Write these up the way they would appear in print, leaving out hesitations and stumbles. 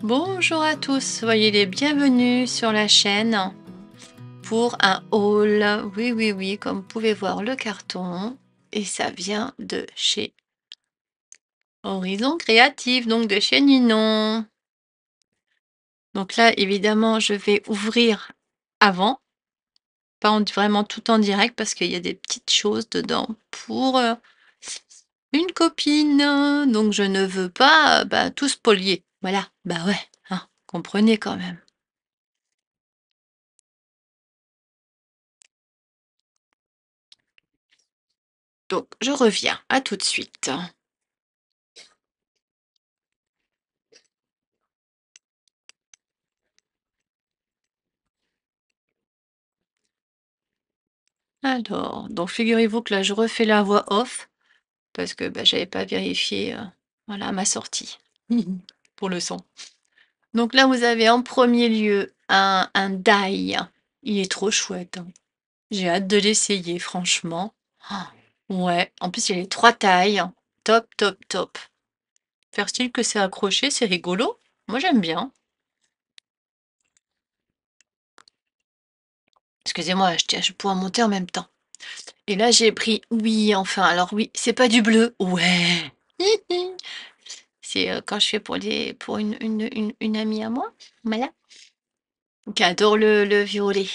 Bonjour à tous, soyez les bienvenus sur la chaîne pour un haul. Oui, oui, oui, comme vous pouvez voir le carton, et ça vient de chez Horizon Créatif, donc de chez Ninon. Donc là, évidemment, je vais ouvrir avant, pas vraiment tout en direct parce qu'il y a des petites choses dedans pour une copine. Donc je ne veux pas tout spolier. Voilà, bah ouais, hein, comprenez quand même. Donc je reviens, à tout de suite. Alors, donc figurez-vous que là, je refais la voix off parce que j'avais pas vérifié, voilà, ma sortie pour le son. Donc là, vous avez en premier lieu un die. Il est trop chouette, hein. J'ai hâte de l'essayer, franchement. Ah, ouais, en plus, il y a les 3 tailles. Top, top, top. Faire style que c'est accroché, c'est rigolo. Moi, j'aime bien. Excusez-moi, je pourrais monter en même temps. Et là, j'ai pris, oui, enfin, alors oui, c'est pas du bleu. Ouais. C'est, quand je fais pour une amie à moi, voilà, qui adore le violet.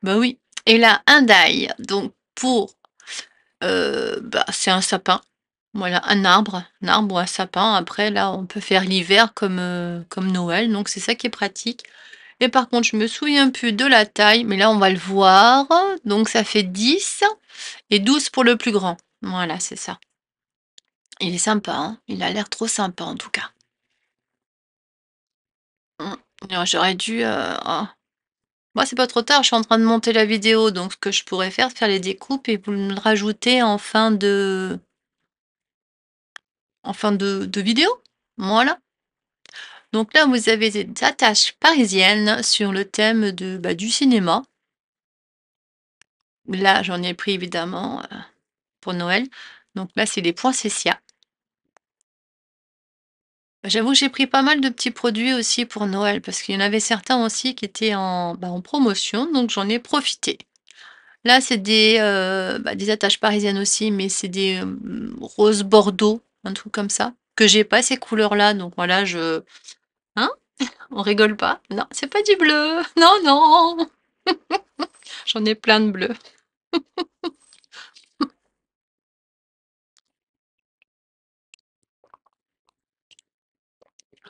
Bah oui. Et là, un die, donc pour, c'est un sapin, voilà, un arbre ou un sapin. Après là, on peut faire l'hiver comme Noël, donc c'est ça qui est pratique. Et par contre, je me souviens plus de la taille, mais là, on va le voir. Donc ça fait 10 et 12 pour le plus grand. Voilà, c'est ça. Il est sympa, hein, il a l'air trop sympa en tout cas. Mmh. J'aurais dû, oh, moi, c'est pas trop tard, je suis en train de monter la vidéo, donc ce que je pourrais faire, c'est faire les découpes et vous me le rajoutez en fin de vidéo. Voilà. Donc là, vous avez des attaches parisiennes sur le thème du cinéma. Là, j'en ai pris évidemment, pour Noël. Donc là, c'est les poinsettias. J'avoue que j'ai pris pas mal de petits produits aussi pour Noël parce qu'il y en avait certains aussi qui étaient en promotion, donc j'en ai profité. Là, c'est des attaches parisiennes aussi, mais c'est des, rose bordeaux, un truc comme ça, que j'ai pas ces couleurs-là, donc voilà, hein? On rigole pas? Non, c'est pas du bleu! Non, non! J'en ai plein de bleus.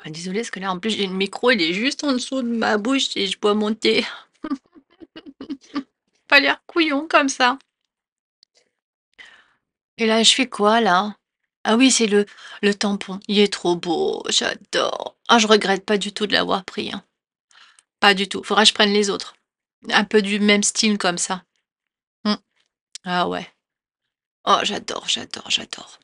Ah désolée, parce que là, en plus, j'ai le micro, il est juste en dessous de ma bouche et je dois monter. Pas l'air couillon comme ça. Et là, je fais quoi là? Ah oui, c'est le tampon. Il est trop beau, j'adore. Ah, je regrette pas du tout de l'avoir pris, hein. Pas du tout. Faudra que je prenne les autres. Un peu du même style comme ça. Mmh. Ah ouais. Oh, j'adore, j'adore, j'adore.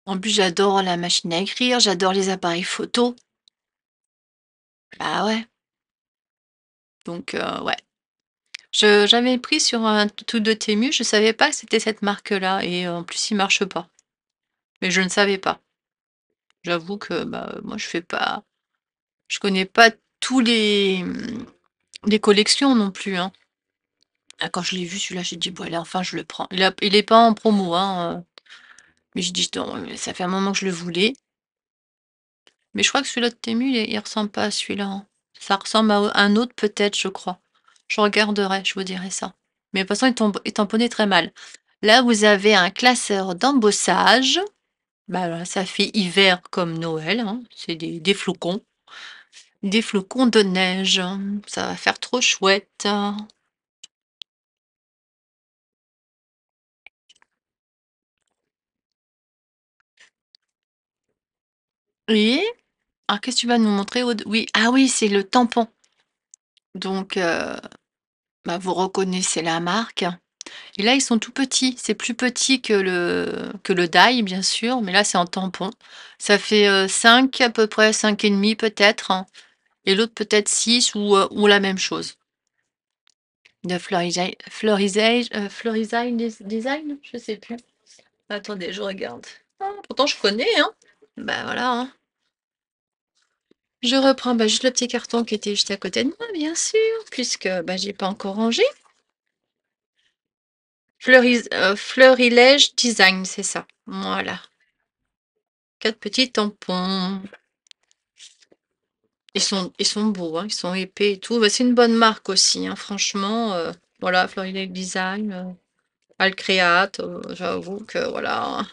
En plus, j'adore la machine à écrire, j'adore les appareils photo. Bah ouais, donc ouais. J'avais pris sur un truc de Temu, je savais pas que c'était cette marque-là et en plus, il marche pas. Mais je ne savais pas. J'avoue que, moi, je connais pas tous les collections non plus, hein. Ah, quand je l'ai vu celui-là, j'ai dit: «Bon allez, enfin je le prends». Il est pas en promo, hein, mais j'ai dit: «Non, ça fait un moment que je le voulais». Mais je crois que celui-là de Temu, il ressemble pas à celui-là, hein. Ça ressemble à un autre peut-être, je crois. Je regarderai, je vous dirai ça. Mais de toute façon, il tamponnait très mal. Là, vous avez un classeur d'embossage. Bah, voilà, ça fait hiver comme Noël, hein. C'est des flocons. Des flocons de neige. Ça va faire trop chouette. Et alors qu'est-ce que tu vas nous montrer, Aude? Oui, ah oui, c'est le tampon. Donc vous reconnaissez la marque. Et là, ils sont tout petits. C'est plus petit que le die, bien sûr, mais là, c'est en tampon. Ça fait, 5 à peu près, 5 et demi peut-être, hein, et l'autre peut-être 6 ou la même chose. De Florizai Design? Je sais plus. Attendez, je regarde. Ah, pourtant je connais, hein. Bah, voilà, hein. Je reprends, bah, juste le petit carton qui était juste à côté de moi, bien sûr, puisque, bah, j'ai pas encore rangé. Fleurilège Design, c'est ça. Voilà. 4 petits tampons. Ils sont beaux, hein, ils sont épais et tout. Bah, c'est une bonne marque aussi, hein, franchement. Voilà, Florilège Design, Alcreate, j'avoue que voilà.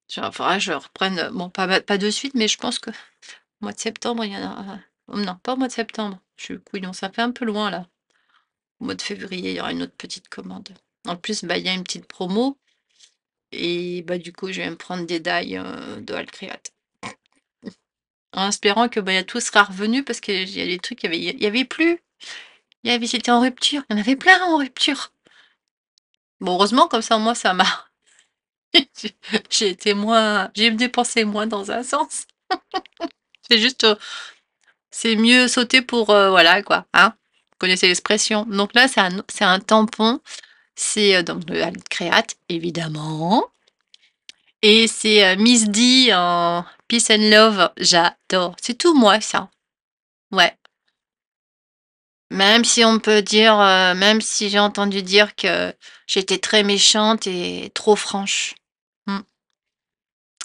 Faudra que je reprenne, bon, pas de suite, mais je pense que au mois de septembre, il y en a. Non, pas au mois de septembre. Je suis couillon, ça fait un peu loin là. Au mois de février, il y aura une autre petite commande. En plus, bah, il y a une petite promo. Et bah, du coup, je vais me prendre des dailles de Alcreate. En espérant que bah, tout sera revenu parce qu'il y a des trucs, il y avait plus. C'était en rupture. Il y en avait plein en rupture. Bon, heureusement, comme ça, moi, ça m'a. J'ai été moins. J'ai dépensé moins dans un sens. C'est juste. C'est mieux sauter pour. Voilà, quoi. Hein? Vous connaissez l'expression. Donc là, c'est un tampon. C'est donc de Alcreate, évidemment. Et c'est Miss D en Peace and Love. J'adore. C'est tout moi, ça. Ouais. Même si on peut dire, même si j'ai entendu dire que j'étais très méchante et trop franche. Mmh.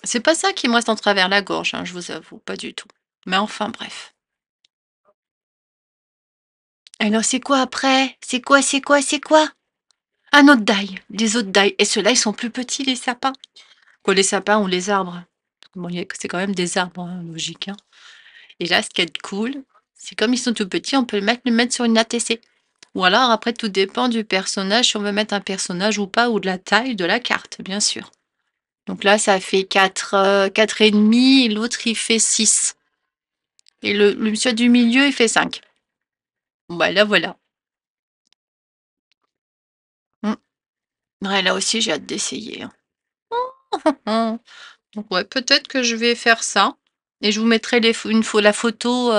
C'est pas ça qui me reste en travers la gorge, hein, je vous avoue, pas du tout. Mais enfin bref. Alors c'est quoi après? C'est quoi? Un autre die, des autres die et ceux-là, ils sont plus petits les sapins. Quoi, les sapins ou les arbres? Bon, c'est quand même des arbres, hein, logique, hein. Et là, ce qui est cool, c'est comme ils sont tout petits, on peut le mettre sur une ATC. Ou alors après tout dépend du personnage, si on veut mettre un personnage ou pas, ou de la taille de la carte, bien sûr. Donc là, ça fait 4 et demi, et l'autre il fait 6. Et le monsieur du milieu, il fait 5. Voilà, voilà. Mm. Ouais, là aussi, j'ai hâte d'essayer, hein. Hum. Donc ouais, peut-être que je vais faire ça. Et je vous mettrai la photo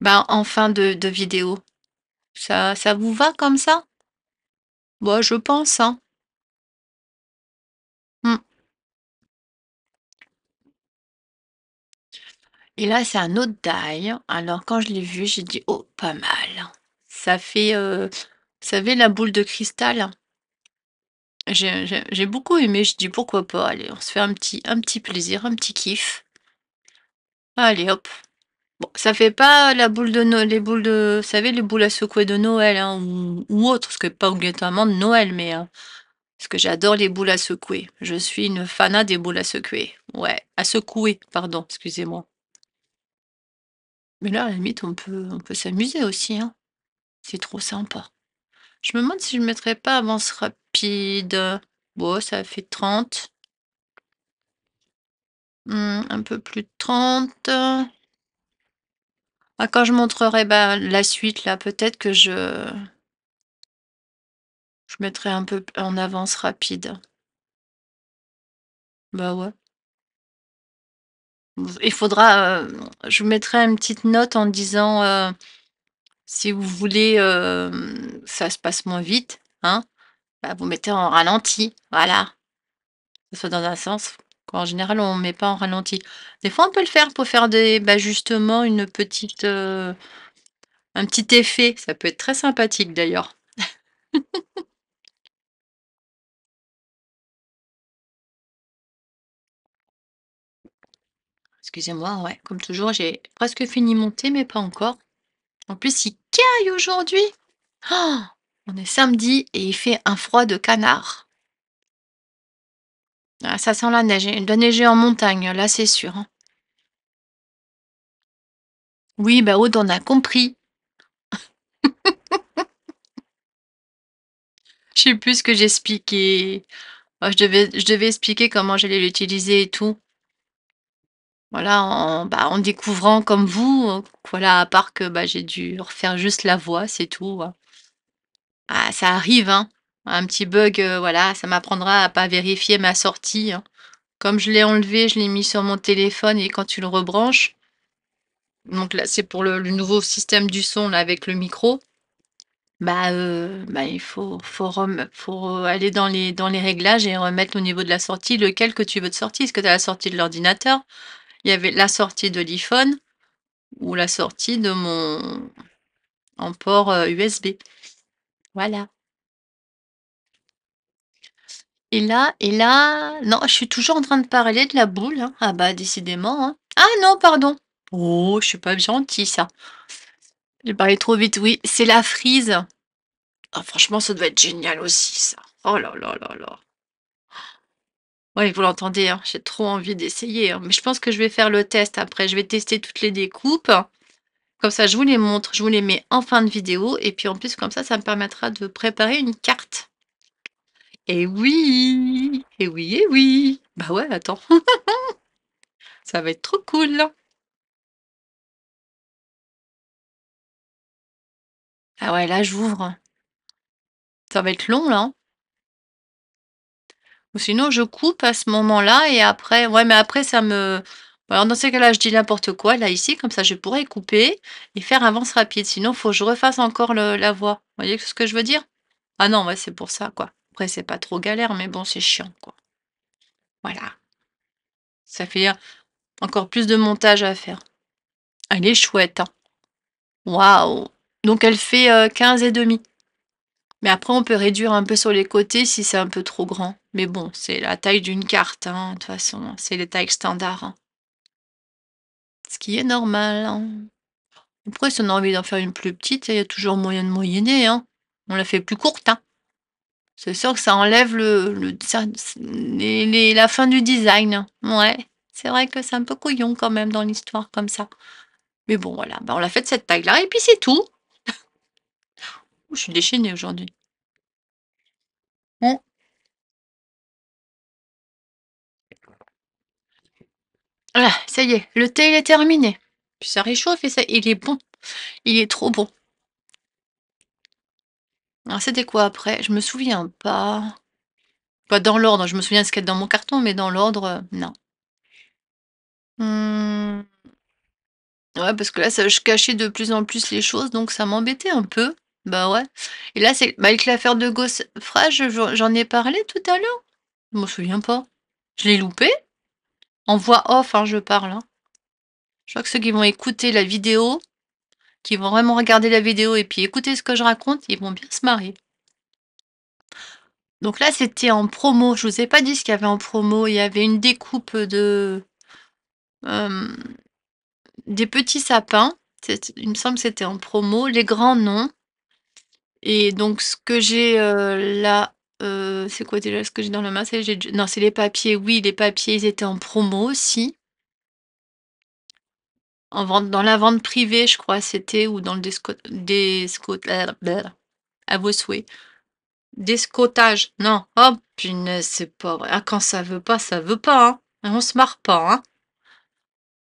ben, en fin de vidéo. Ça vous va comme ça? Bon, je pense, hein. Mm. Et là, c'est un autre die. Alors, quand je l'ai vu, j'ai dit, oh, pas mal. Ça fait, vous savez, la boule de cristal. J'ai beaucoup aimé. Je dis, pourquoi pas? Allez, on se fait un petit plaisir, un petit kiff. Allez, hop. Bon, ça fait pas la boule de Noël, les boules de, vous savez, les boules à secouer de Noël, hein, ou autre, parce que pas obligatoirement de Noël, mais parce que j'adore les boules à secouer. Je suis une fanat des boules à secouer. Ouais, à secouer, pardon, excusez-moi. Mais là, à la limite, on peut s'amuser aussi, hein. C'est trop sympa. Je me demande si je ne mettrais pas avance rapide. Bon, ça fait 30. Un peu plus de 30. Ah, quand je montrerai bah, la suite, là, peut-être que je mettrai un peu en avance rapide. Bah ouais. Il faudra. Je vous mettrai une petite note en disant si vous voulez ça se passe moins vite, hein, bah, vous mettez en ralenti. Voilà. Que ce soit dans un sens. En général, on met pas en ralenti. Des fois, on peut le faire pour faire bah, justement un petit effet. Ça peut être très sympathique d'ailleurs. Excusez-moi, ouais, comme toujours, j'ai presque fini mon thé, mais pas encore. En plus, il caille aujourd'hui. Oh, on est samedi et il fait un froid de canard. Ah, ça sent la neige. Il doit neiger en montagne, là, c'est sûr, hein. Oui, bah, Aude, on a compris. Je sais plus ce que j'expliquais. Je devais expliquer comment j'allais l'utiliser et tout. Voilà, en découvrant comme vous, voilà, à part que, bah, j'ai dû refaire juste la voix, c'est tout, hein. Ah, ça arrive, hein. Un petit bug, voilà, ça m'apprendra à pas vérifier ma sortie, hein. Comme je l'ai enlevé, je l'ai mis sur mon téléphone et quand tu le rebranches, donc là, c'est pour le nouveau système du son là avec le micro. Bah, il faut aller dans les réglages et remettre au niveau de la sortie lequel que tu veux de sortie. Est-ce que tu as la sortie de l'ordinateur? Il y avait la sortie de l'iPhone ou la sortie de mon en port, USB. Voilà. Et là non, je suis toujours en train de parler de la boule, hein. Ah bah, décidément, hein. Ah non, pardon! Oh, je suis pas gentille ça. J'ai parlé trop vite, oui, c'est la frise. Ah franchement, ça doit être génial aussi ça. Oh là là là là. Ouais, vous l'entendez, hein, j'ai trop envie d'essayer, hein, mais je pense que je vais faire le test après. Je vais tester toutes les découpes. Comme ça, je vous les montre, je vous les mets en fin de vidéo et puis en plus comme ça me permettra de préparer une carte. Et oui! Et oui, et oui! Bah ouais, attends, ça va être trop cool! Ah ouais, là, j'ouvre. Ça va être long là, hein. Ou sinon je coupe à ce moment-là et après ouais, mais après ça me alors dans ces cas-là, je dis n'importe quoi là ici, comme ça je pourrais couper et faire avance rapide. Sinon, faut que je refasse encore le la voix. Vous voyez ce que je veux dire? Ah non, ouais, c'est pour ça, quoi. Après c'est pas trop galère, mais bon, c'est chiant, quoi. Voilà. Ça fait encore plus de montage à faire. Elle est chouette, hein. Waouh! Donc elle fait, 15 et demi. Mais après on peut réduire un peu sur les côtés si c'est un peu trop grand. Mais bon, c'est la taille d'une carte, hein, de toute façon, c'est les tailles standards, hein. Ce qui est normal, hein. Après si on a envie d'en faire une plus petite, il y a toujours moyen de moyenner, hein. On la fait plus courte, hein. C'est sûr que ça enlève le ça les la fin du design. Ouais, c'est vrai que c'est un peu couillon quand même dans l'histoire comme ça. Mais bon voilà, bah, on l'a fait de cette taille-là et puis c'est tout. Ouh, je suis déchaînée aujourd'hui. Mmh. Voilà, ça y est, le thé il est terminé. Puis ça réchauffe et ça il est bon, il est trop bon. Alors c'était quoi après? Je me souviens pas. Pas dans l'ordre, je me souviens de ce qu'il y a dans mon carton, mais dans l'ordre, non. Mmh, ouais, parce que là, ça je cachais de plus en plus les choses, donc ça m'embêtait un peu. Bah, ouais et là, c'est bah, avec l'affaire de Gossefrage, j'en ai parlé tout à l'heure? Je me souviens pas. Je l'ai loupé? En voix off, hein, je parle, hein. Je crois que ceux qui vont écouter la vidéo, qui vont vraiment regarder la vidéo et puis écouter ce que je raconte, ils vont bien se marrer. Donc là, c'était en promo. Je vous ai pas dit ce qu'il y avait en promo. Il y avait une découpe de, hem, des petits sapins. Il me semble que c'était en promo. Les grands, non et donc ce que j'ai, là, c'est quoi déjà ce que j'ai dans la main? Ça y est, non, c'est les papiers. Oui, les papiers, ils étaient en promo aussi. En vente dans la vente privée, je crois, c'était ou dans le à vos souhaits. Descotage, non. Oh punaise, c'est pas vrai. Ah quand ça veut pas, hein. On se marre pas, hein.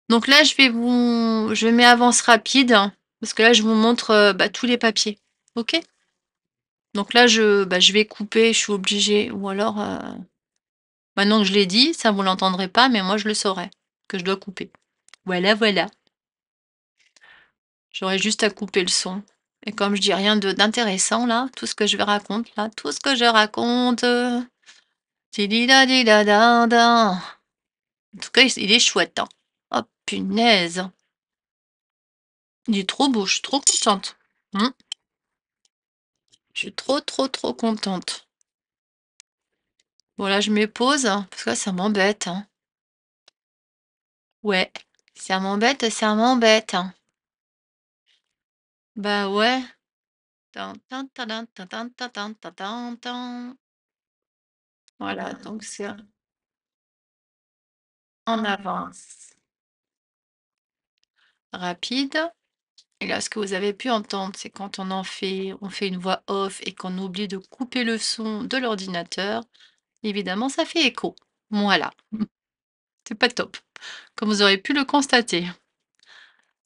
Donc là, je mets avance rapide, hein, parce que là, je vous montre, bah, tous les papiers. OK? Donc là, je vais couper, je suis obligée ou alors, maintenant que je l'ai dit, ça vous l'entendrez pas, mais moi je le saurais, que je dois couper. Voilà, voilà. J'aurais juste à couper le son et comme je dis rien d'intéressant là, tout ce que je raconte là, tout ce que je raconte, tididadidadada. En tout cas, il est chouette, hein. Oh punaise! Il est trop beau, je suis trop contente. Mmh. Je suis trop, trop, trop contente. Bon là, je me pose, parce que là, ça m'embête, hein. Ouais, ça m'embête, ça m'embête, hein. Bah ouais. Tan tan tadam, tan tan tan tan tan tan tan. Voilà, donc c'est en avance rapide. Et là, ce que vous avez pu entendre, c'est quand on fait une voix off et qu'on oublie de couper le son de l'ordinateur, évidemment, ça fait écho. Voilà, c'est pas top, comme vous aurez pu le constater.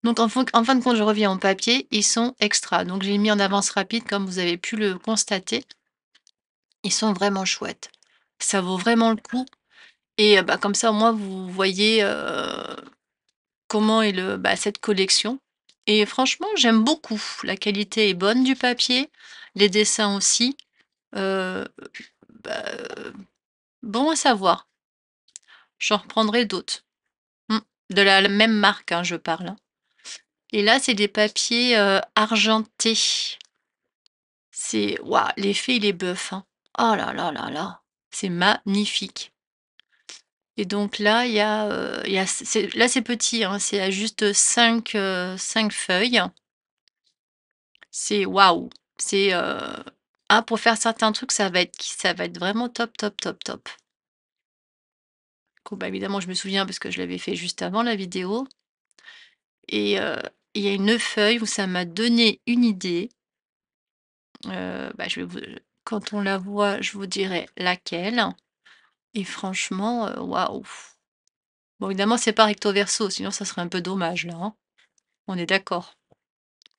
Donc en fin de compte, je reviens au papier, ils sont extra. Donc j'ai mis en avance rapide, comme vous avez pu le constater. Ils sont vraiment chouettes. Ça vaut vraiment le coup et bah, comme ça, au moins, vous voyez, comment est cette collection. et franchement, j'aime beaucoup. La qualité est bonne du papier, les dessins aussi, heu, bah, bon à savoir. J'en reprendrai d'autres. Mmh. De la même marque, hein, je parle, hein. Et là, c'est des papiers, argentés. C'est waouh, l'effet, il est bluff, hein. Oh là là là là, c'est magnifique. Et donc là, il y a c'est petit, hein, c'est à juste 5 feuilles. C'est waouh! C'est, pour faire certains trucs, ça va être vraiment top, top, top, top. Bon, bah, évidemment, je me souviens parce que je l'avais fait juste avant la vidéo et il y a une feuille où ça m'a donné une idée. Bah, je vais vous quand on la voit, je vous dirai laquelle et franchement, waouh! Bon, évidemment, c'est pas recto verso, sinon ça serait un peu dommage là, hein. On est d'accord?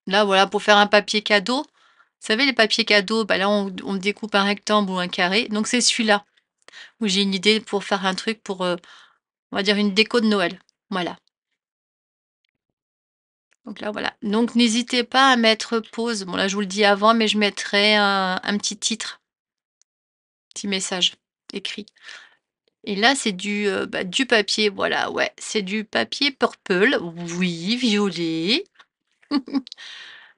Là, voilà, pour faire un papier cadeau, vous savez les papiers cadeaux, bah, là, on découpe un rectangle ou un carré, donc c'est celui-là où j'ai une idée pour faire un truc pour, on va dire une déco de Noël. Voilà, donc là, voilà. Donc n'hésitez pas à mettre pause. Bon là, je vous le dis avant, mais je mettrai un petit titre, petit message écrit. Et là, c'est du papier, voilà, ouais, c'est du papier purple, oui, violet,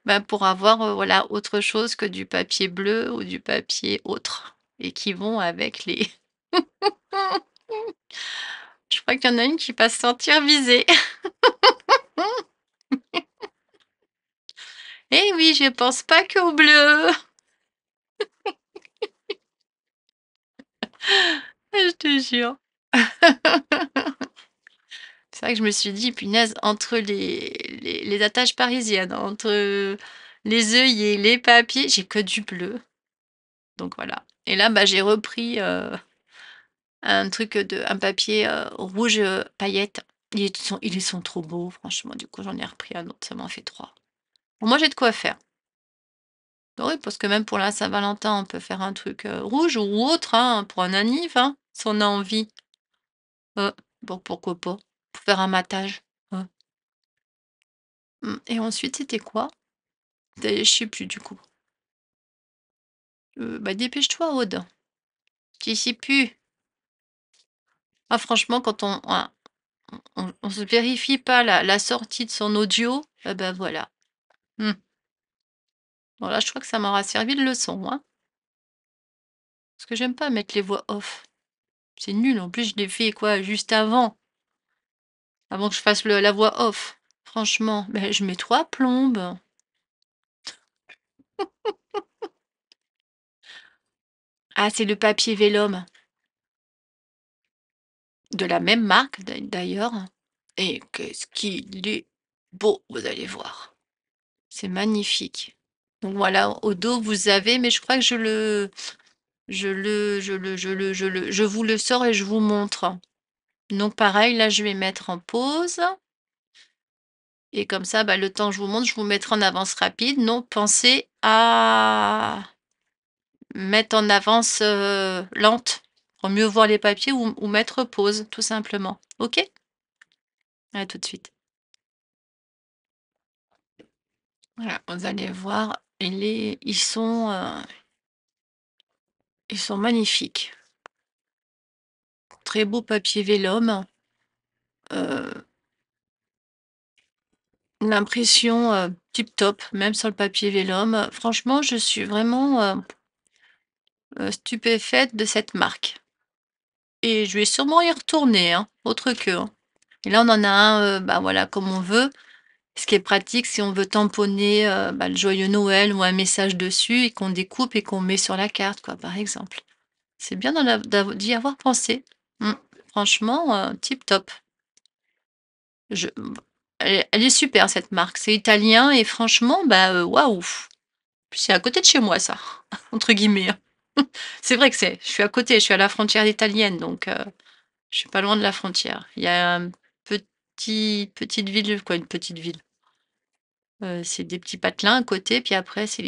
bah, pour avoir, voilà, autre chose que du papier bleu ou du papier autre et qui vont avec les je crois qu'il y en a une qui va se sentir visée. Eh oui, je pense pas qu'au bleu. Je te jure. C'est vrai que je me suis dit: «Punaise, entre les attaches parisiennes, entre les œillets, les papiers, j'ai que du bleu». Donc voilà. Et là, bah, j'ai repris, un papier, rouge, paillettes. Ils sont trop beaux franchement, du coup j'en ai repris un autre, ça m'en fait 3. Au moins j'ai de quoi faire. Bah oui, parce que même pour la Saint-Valentin, on peut faire un truc, rouge ou autre, hein, pour un anniv, hein, si on a envie. Heu, bon pourquoi pas? Pour faire un matage, hein. Et ensuite c'était quoi? Je sais plus du coup. Bah, dépêche-toi Aude, tu sais plus. Ah franchement quand on se vérifie pas la sortie de son audio, bah, voilà. Mmh. Bon là, je crois que ça m'aura servi de leçon, hein, parce que j'aime pas mettre les voix off. C'est nul, en plus je l'ai fait quoi? Juste avant que je fasse la voix off. Franchement, beh, je mets 3 plombes. Ah, c'est le papier vélum, de la même marque d'ailleurs et qu'est-ce qu'il est beau, vous allez voir. C'est magnifique. Donc voilà, au dos vous avez mais je crois que je vous le sors et je vous montre. Donc pareil, là je vais mettre en pause. Et comme ça, bah, le temps que je vous montre, je vous mettrai en avance rapide. Non, pensez à mettre en avance, lente pour mieux voir les papiers ou mettre pause, tout simplement. OK? À tout de suite. Voilà, vous allez voir, ils sont magnifiques. Très beau papier vélum, heu, l'impression, tip top, même sur le papier vélum. Franchement, je suis vraiment, stupéfaite de cette marque et je vais sûrement y retourner, hein, autre que, hein. Et là, on en a un, bah, voilà, comme on veut. Ce qui est pratique, si on veut tamponner, bah, le joyeux Noël ou un message dessus et qu'on découpe et qu'on met sur la carte, quoi, par exemple. C'est bien d'y avoir pensé. Mmh. Franchement, tip top. Je elle est super cette marque. C'est italien et franchement, bah, waouh! Puis c'est à côté de chez moi ça, entre guillemets, hein. C'est vrai que je suis à côté, je suis à la frontière italienne donc je suis pas loin de la frontière. Il y a un petite ville, quoi, une petite ville. C'est des petits patelins à côté, puis après c'est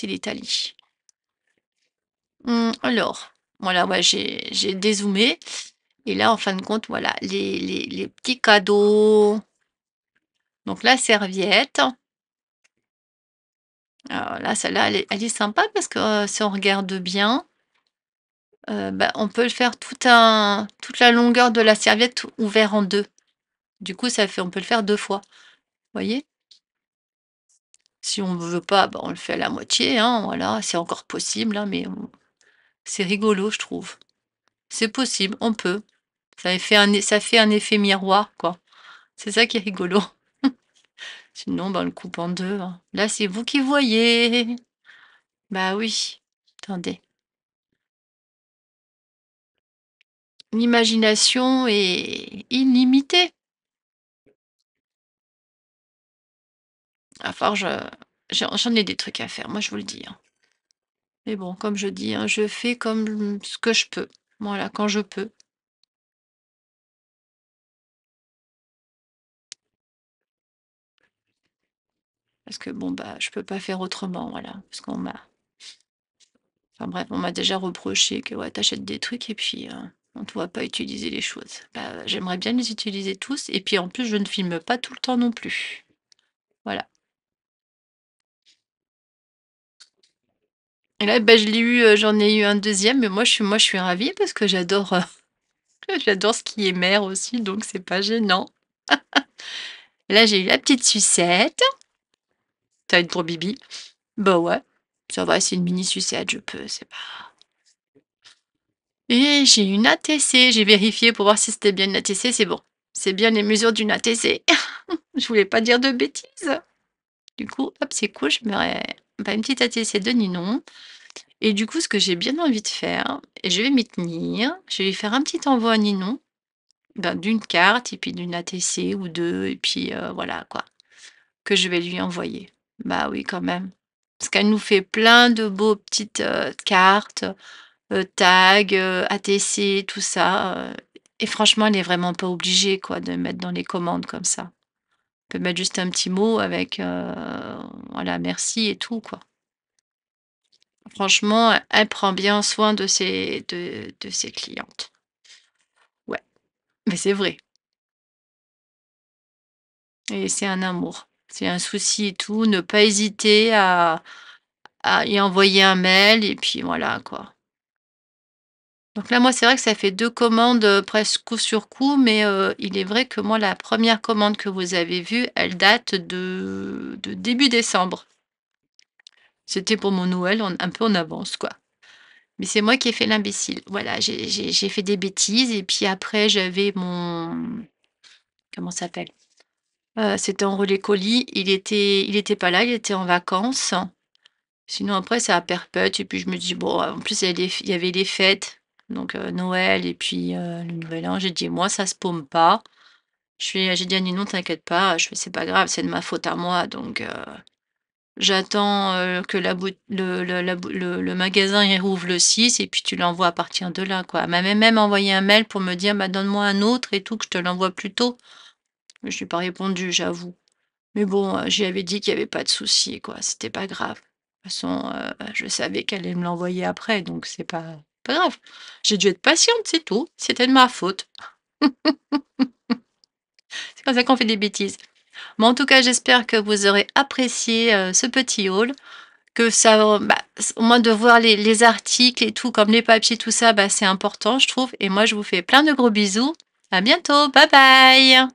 l'Italie. Alors, voilà, ouais, j'ai dézoomé et là, en fin de compte, voilà, les petits cadeaux, Donc la serviette, alors là, celle-là, elle est sympa parce que, si on regarde bien, bah, on peut le faire toute la longueur de la serviette ouvert en 2. Du coup, ça fait on peut le faire 2 fois, voyez? Si on veut pas, bah, on le fait à la moitié, hein, voilà, c'est encore possible, hein, mais c'est rigolo, je trouve. C'est possible, on peut. Ça fait un effet miroir, quoi. C'est ça qui est rigolo. Sinon, bah, on le coupe en 2, hein. Là, c'est vous qui voyez. Bah oui. Attendez. L'imagination est illimitée. À falloir j'en ai des trucs à faire, moi, je vous le dis, hein. Mais bon, comme je dis, hein, je fais comme ce que je peux. Voilà, quand je peux. Parce que bon, bah, je peux pas faire autrement, voilà. Parce qu'on m'a enfin bref, on m'a déjà reproché que, ouais, tu des trucs et puis, on te voit pas utiliser les choses. Bah, j'aimerais bien les utiliser tous et puis en plus, je ne filme pas tout le temps non plus. Voilà. Et là, bah, je l'ai eu, j'en ai eu un deuxième mais moi je suis ravie parce que j'adore, j'adore ce qui est mer aussi, donc c'est pas gênant. Et là, j'ai eu la petite sucette. Tu une pour Bibi? Bah, ouais, ça va, c'est une mini sucette, je peux, c'est pas et j'ai une ATC, j'ai vérifié pour voir si c'était bien une ATC, c'est bon. C'est bien les mesures d'une ATC. Je voulais pas dire de bêtises. Du coup, hop, c'est cool, je me ré bah, une petite ATC de Ninon et du coup, ce que j'ai bien envie de faire et je vais m'y tenir, je vais lui faire un petit envoi à Ninon, ben, d'une carte et puis d'une ATC ou 2 et puis, voilà quoi, que je vais lui envoyer. Bah, oui, quand même. Parce qu'elle nous fait plein de beaux petites, cartes, tags, ATC, tout ça, et franchement, elle est vraiment pas obligée, quoi, de mettre dans les commandes comme ça. On peut mettre juste un petit mot avec, voilà, merci et tout, quoi. Franchement, elle prend bien soin de ses clientes. Ouais, mais c'est vrai et c'est un amour. C'est un souci et tout, ne pas hésiter à y envoyer un mail et puis voilà, quoi. Donc là, moi, c'est vrai que ça fait 2 commandes, presque coup sur coup, mais il est vrai que moi, la première commande que vous avez vue, elle date de début décembre. C'était pour mon Noël, un peu en avance, quoi. Mais c'est moi qui ai fait l'imbécile. Voilà, j'ai fait des bêtises et puis après j'avais mon comment ça s'appelle? C'était en relais colis, il était pas là, il était en vacances. Sinon après c'est à perpète et puis je me dis: «Bon, en plus il y avait les fêtes, donc Noël et puis, le nouvel an». J'ai dit: «Moi ça se paume pas». J'ai dit à Ninon: «T'inquiète pas», je fais: «C'est pas grave, c'est de ma faute à moi donc j'attends, que la bout le magasin il rouvre le 6 et puis tu l'envoies à partir de là, quoi». Elle m'avait même envoyé un mail pour me dire: «Bah, donne-moi un autre et tout, que je te l'envoie plus tôt». Mais je lui ai pas répondu, j'avoue. Mais bon, je lui avais dit qu'il y avait pas de souci, quoi, c'était pas grave. De toute façon, je savais qu'elle allait me l'envoyer après, donc c'est pas grave. J'ai dû être patiente, c'est tout. C'était de ma faute. C'est comme ça qu'on fait des bêtises. Mais en tout cas, j'espère que vous aurez apprécié, ce petit haul. Que ça, bah, au moins de voir les articles et tout, comme les papiers, tout ça, bah, c'est important, je trouve et moi, je vous fais plein de gros bisous. À bientôt, bye bye.